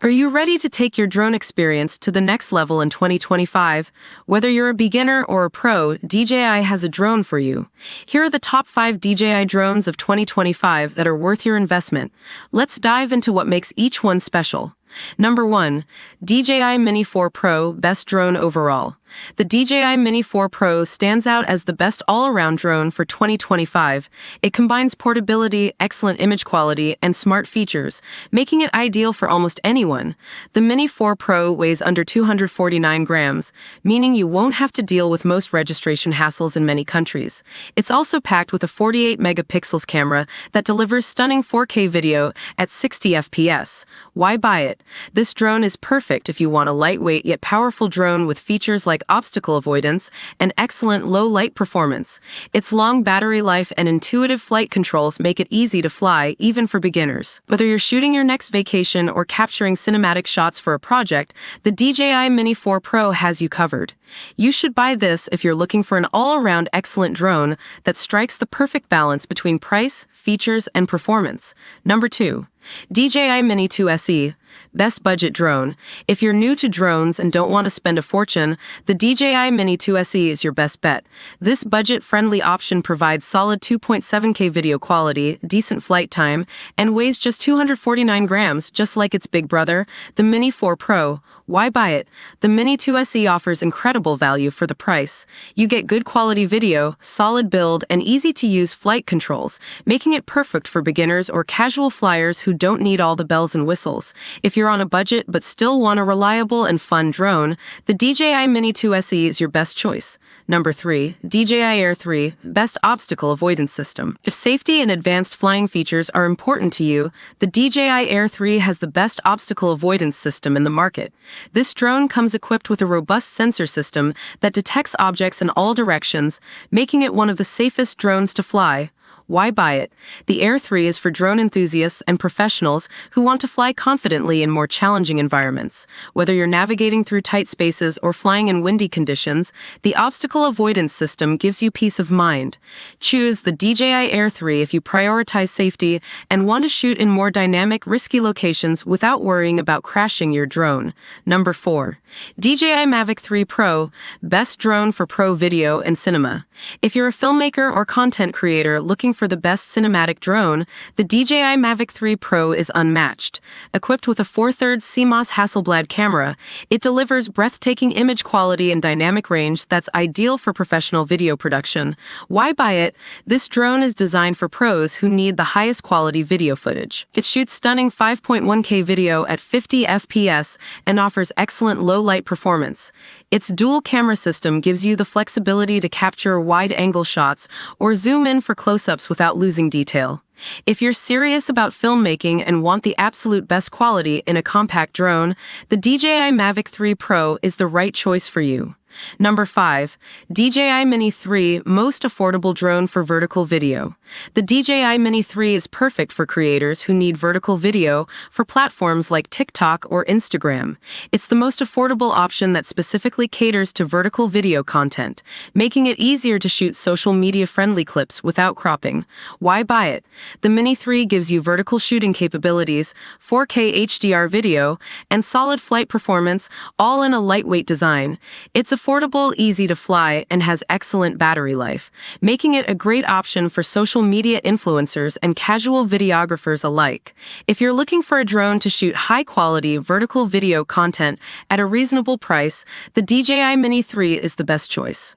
Are you ready to take your drone experience to the next level in 2025? Whether you're a beginner or a pro, DJI has a drone for you. Here are the top 5 DJI drones of 2025 that are worth your investment. Let's dive into what makes each one special. Number 1. DJI Mini 4 Pro Best Drone Overall. The DJI Mini 4 Pro stands out as the best all-around drone for 2025. It combines portability, excellent image quality, and smart features, making it ideal for almost anyone. The Mini 4 Pro weighs under 249 grams, meaning you won't have to deal with most registration hassles in many countries. It's also packed with a 48 megapixels camera that delivers stunning 4K video at 60 FPS. Why buy it? This drone is perfect if you want a lightweight yet powerful drone with features like obstacle avoidance and excellent low-light performance. Its long battery life and intuitive flight controls make it easy to fly, even for beginners. Whether you're shooting your next vacation or capturing cinematic shots for a project, the DJI Mini 4 Pro has you covered. You should buy this if you're looking for an all-around excellent drone that strikes the perfect balance between price, features, and performance. Number 2. DJI Mini 2 SE. Best budget drone. If you're new to drones and don't want to spend a fortune, the DJI Mini 2 SE is your best bet. This budget-friendly option provides solid 2.7K video quality, decent flight time, and weighs just 249 grams, just like its big brother, the Mini 4 Pro. Why buy it? The Mini 2 SE offers incredible value for the price. You get good quality video, solid build, and easy-to-use flight controls, making it perfect for beginners or casual flyers who don't need all the bells and whistles. If you're on a budget but still want a reliable and fun drone, the DJI Mini 2 SE is your best choice. Number 3. DJI Air 3 Best Obstacle Avoidance System. If safety and advanced flying features are important to you, the DJI Air 3 has the best obstacle avoidance system in the market. This drone comes equipped with a robust sensor system that detects objects in all directions, making it one of the safest drones to fly. Why buy it? The Air 3 is for drone enthusiasts and professionals who want to fly confidently in more challenging environments. Whether you're navigating through tight spaces or flying in windy conditions, the obstacle avoidance system gives you peace of mind. Choose the DJI Air 3 if you prioritize safety and want to shoot in more dynamic, risky locations without worrying about crashing your drone. Number 4. DJI Mavic 3 Pro Best Drone for Pro Video and Cinema. If you're a filmmaker or content creator looking for the best cinematic drone, the DJI Mavic 3 Pro is unmatched. Equipped with a 4/3 CMOS Hasselblad camera, it delivers breathtaking image quality and dynamic range that's ideal for professional video production. Why buy it? This drone is designed for pros who need the highest quality video footage. It shoots stunning 5.1K video at 50 FPS and offers excellent low-light performance. Its dual camera system gives you the flexibility to capture wide-angle shots or zoom in for close-ups without losing detail. If you're serious about filmmaking and want the absolute best quality in a compact drone, the DJI Mavic 3 Pro is the right choice for you. Number 5. DJI Mini 3 Most Affordable Drone for Vertical Video. The DJI Mini 3 is perfect for creators who need vertical video for platforms like TikTok or Instagram. It's the most affordable option that specifically caters to vertical video content, making it easier to shoot social media-friendly clips without cropping. Why buy it? The Mini 3 gives you vertical shooting capabilities, 4K HDR video, and solid flight performance, all in a lightweight design. It's affordable, easy to fly, and has excellent battery life, making it a great option for social media influencers and casual videographers alike. If you're looking for a drone to shoot high-quality vertical video content at a reasonable price, the DJI Mini 3 is the best choice.